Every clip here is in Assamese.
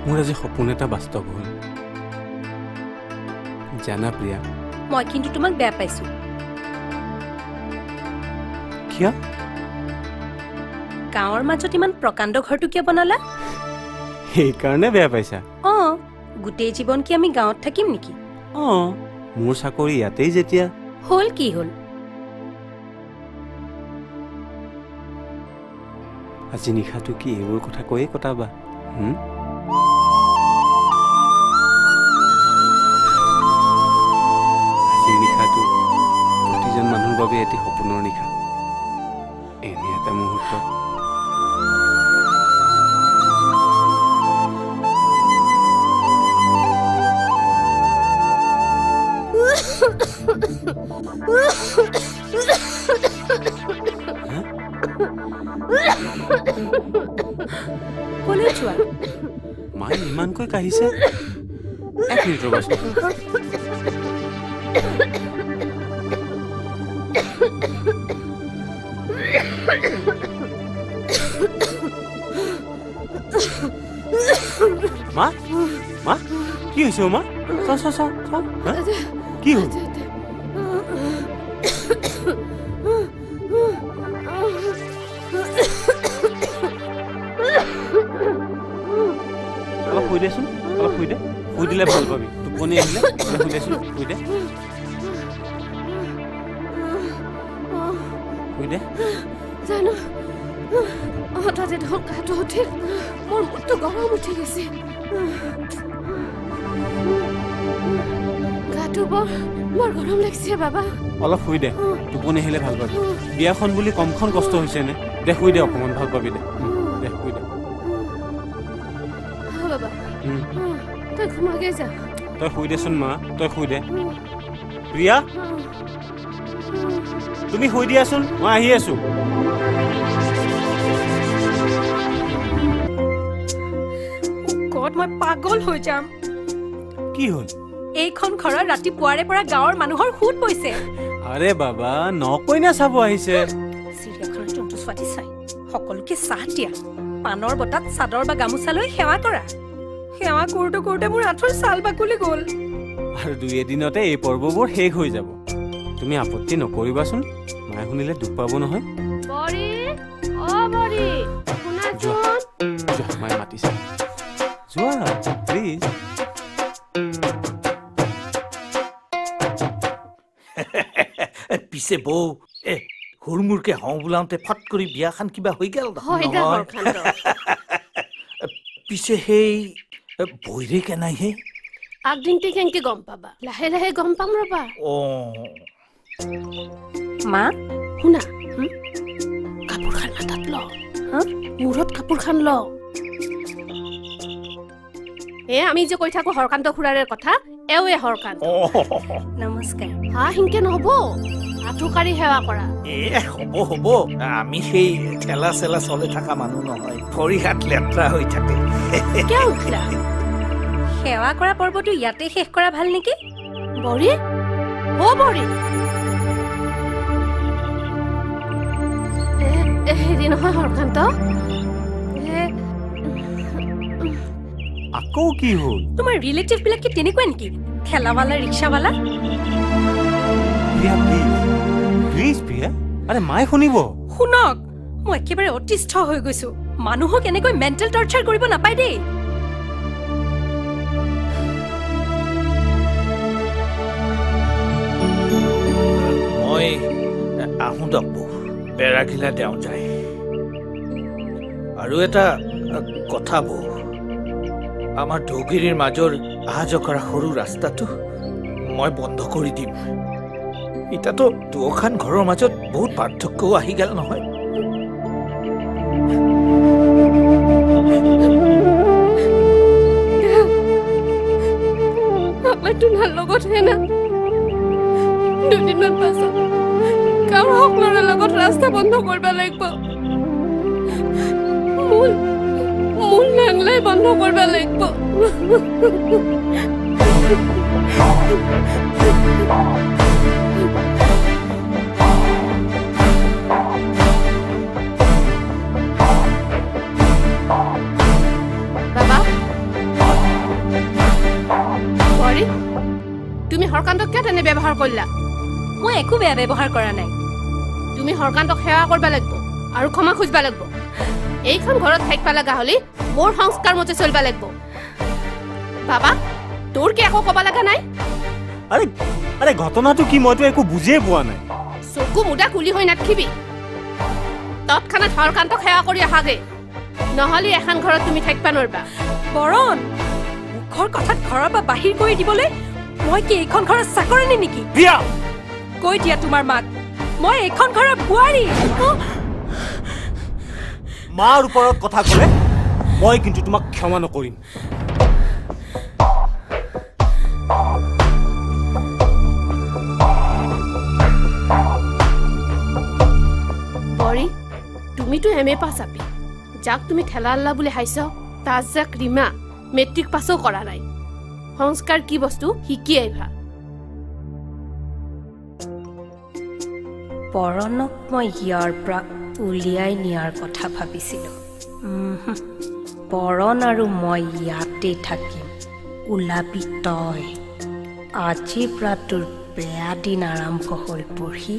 মোৰ আজি সপোন এটা বাস্তৱ হ'ল জানা প্ৰিয়া মই কিন্তু তোমাক বেয়া পাইছো কিয় গাঁৱৰ মাজত ইমান প্ৰকাণ্ড ঘৰটো কিয় বনালা সেইকাৰণে বেয়া পাইছা গোটেই জীৱন কি আমি গাঁৱত থাকিম নেকি মোৰ চাকৰি ইয়াতেই যেতিয়া হ'ল কি হ'ল আজি নিশাটো কি এইবোৰ কথা কৈয়ে কটাবা আজিৰ নিশাটো প্ৰতিজন মানুহৰ বাবে এটি সপোনৰ নিশা এনে এটা মুহূৰ্ত কলৈ যোৱা মায়ে ইমানকৈ কাহিছে এক মিনিট ৰ'বাচোন মা মা কি হৈছে মা চাওঁ কি হ'ল অলপ শুই দেচোন অলপ শুই দে শুই দিলে ভাল পাবি টোপনি আহিলে শুই দেচোন শুই দে শুই দে জানো হঠাতে ধৰ গাটো উঠিল মোৰ মুখটো গৰম উঠি গৈছে গাটো বৰ গৰম লাগিছে বাবা অলপ শুই দে টোপনি আহিলে ভাল পাবি বিয়াখন বুলি কমখন কষ্ট হৈছে নে দে শুই দে অকণমান ভাল পাবি দে দে শুই দে বাবা তই ঘুমাগে যা তই শুই দেচোন মা তই শুই দে প্ৰিয়া তুমি শুই দিয়াচোন মই আহি আছো মই পাগল হৈ যাম কি হ'ল এইখন ঘৰত ৰাতিপুৱাৰে পৰা গাঁৱৰ মানুহৰ খুদ পইছে আৰে বাবা নকইনা চাব আহিছে চিৰিয়াখনৰ জন্তু ছোৱালী চাই সকলোকে চাহ দিয়া পানৰ বটাত চাদৰ বা গামোচা লৈ সেৱা কৰা সেৱা কৰোঁতে কৰোঁতে মোৰ আঁঠুৰ ছাল বাকলি গ'ল আৰু দুই এদিনতে এই পৰ্ববোৰ শেষ হৈ যাব তুমি আপত্তি নকৰিবাচোন মায়ে শুনিলে দুখ পাব নহয় মায়ে মাতিছে যোৱা প্লিজ পিছে বৌ হুৰমুৰকে হওঁ বোলাওঁতে ফট কৰি বিয়াখন কিবা হৈ গেল পিছে সেই বৈৰে কেনাই হে আগদিনতে কেনেকে গম পাবা লাহে লাহে গম পাম ৰবা মা শুনা কাপোৰ খান মাথাত ল মূৰত কাপোৰ খান ল আমি যে কৈ থাকো হৰকান্ত খুৰাৰে কথা এওৱে হৰকান্ত নমস্কাৰ হিংকে নহব আঁঠুকাৰি সেৱা কৰা হ'ব আমি সেই ঠেলা চেলা চলে থকা মানুহ নহয় ভৰি হাত লেতেৰা হৈ থাকে সেৱা কৰা পৰ্বটো ইয়াতে শেষ কৰা ভাল নেকি বৰি হেৰি নহয় হৰকান্ত আকৌ কি হ'ল তোমাৰ ৰিলেটিভ বিলাক কি তেনেকুৱা নেকি ঠেলাৱালা ৰিক্সাৱালা প্লিজ প্ৰিয়া আৰে মায়ে শুনিব শুনক মই একেবাৰে অতিষ্ঠ হৈ গৈছো মানুহক এনেকৈ মেণ্টেল টৰ্চাৰ কৰিব নাপায় দেই মই আহোঁ দব্বু বেৰাগিলা দেওঁ যায় আৰু এটা কথা বৌ আমাৰ ঢৌগিৰিৰ মাজৰ অহা যোৱা কৰা সৰু ৰাস্তাটো মই বন্ধ কৰি দিম এতিয়াতো দুখন ঘৰৰ মাজত বহুত পাৰ্থক্যও আহি গেল নহয় তোমাৰ লগত হেনা দুদিনমান পাছত গাঁৱৰ সকলোৰে লগত ৰাস্তা বন্ধ কৰিব লাগিব মূল নাংলাই বন্ধ কৰিব লাগিব বাবা তুমি হৰকান্তক কিয় তেনে ব্যৱহাৰ কৰিলা মই একো বেয়া ব্যৱহাৰ কৰা নাই তুমি হৰকান্তক সেৱা কৰিব লাগিব আৰু ক্ষমা খুজিব লাগিব এইখন ঘৰত থাকিব লগা হলে মোৰ সংস্কাৰ মতে চলিব লাগিব বাবা তোৰ কি একো ক'ব লগা নাই আৰে আৰে ঘটনাটো কি মইতো একো বুজিয়ে পোৱা নাই চকু মুদা কুলি হৈ নাথাকিবি তৎক্ষণাত হৰকান্তক সেৱা কৰি আহাগে নহ'লে এখন ঘৰত তুমি থাকিব নোৱাৰিবা বৰণ মুখৰ কথাত ঘৰৰ পৰা বাহিৰ কৰি দিবলৈ মই কি এইখন ঘৰৰ চাকৰণী নেকি প্ৰিয়া কৈ দিয়া তোমাৰ মাক মই এইখন ঘৰৰ বোৱাৰী মাৰ ওপৰত কথা ক'লে মই কিন্তু তোমাক ক্ষমা নকৰিম বৰী তুমিতো MA পাছ আপি যাক তুমি ঠেলা আল্লা বুলি হাইছ তাত যাক ৰীমা মেট্ৰিক পাছো কৰা নাই সংস্কাৰ কি বস্তু শিকি আহিবা বৰণক মই ইয়াৰ পৰা উলিয়াই নিয়াৰ কথা ভাবিছিলোঁ বৰণ আৰু মই ইয়াতে থাকিম ওলাবি তই আজিৰ পৰা তোৰ বেয়া দিন আৰম্ভ হৈ পঢ়ি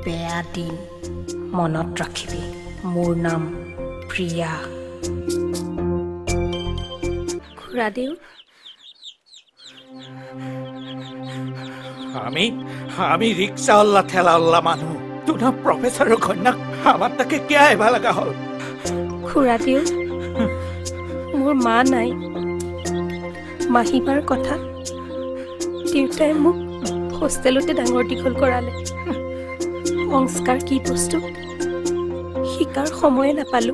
বেয়া দিন মনত ৰাখিবি মোৰ নাম প্ৰিয়া খুৰাদেউ আমি ৰিক্সাৱালা ঠেলাৱালা মানুহ তোৰ প্ৰফেচাৰৰ কন্যাক আমাৰ তাকে কিয় আহিব লগা হ'ল খুৰাদেউ মোৰ মা নাই মাহীবাৰ কথা দেউতাই মোক হোষ্টেলতে ডাঙৰ দীঘল কৰালে সংস্কাৰ কি বস্তু শিকাৰ সময়ে নাপালো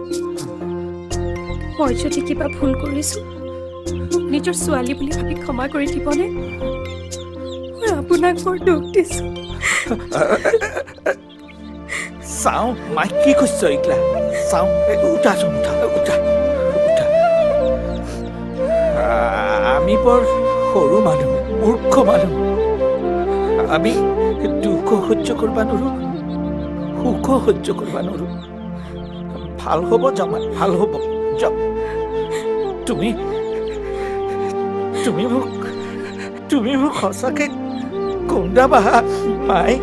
মই যদি কিবা ভুল কৰিছো নিজৰ ছোৱালী বুলি ভাবি ক্ষমা কৰি দিবনে মই আপোনাক বৰ দুখ দিছো চাওঁ মাই কি কৈছ এইগিলা চাওঁ উঠাচোন উঠা আমি বৰ সৰু মানুহ মূৰ্খ মানুহ আমি দুখ সহ্য কৰিব নোৱাৰো সুখ সহ্য কৰিব নোৱাৰো ভাল হ'ব জামাই ভাল হ'ব যাওক তুমি মোক সঁচাকে কন্দাবা মাই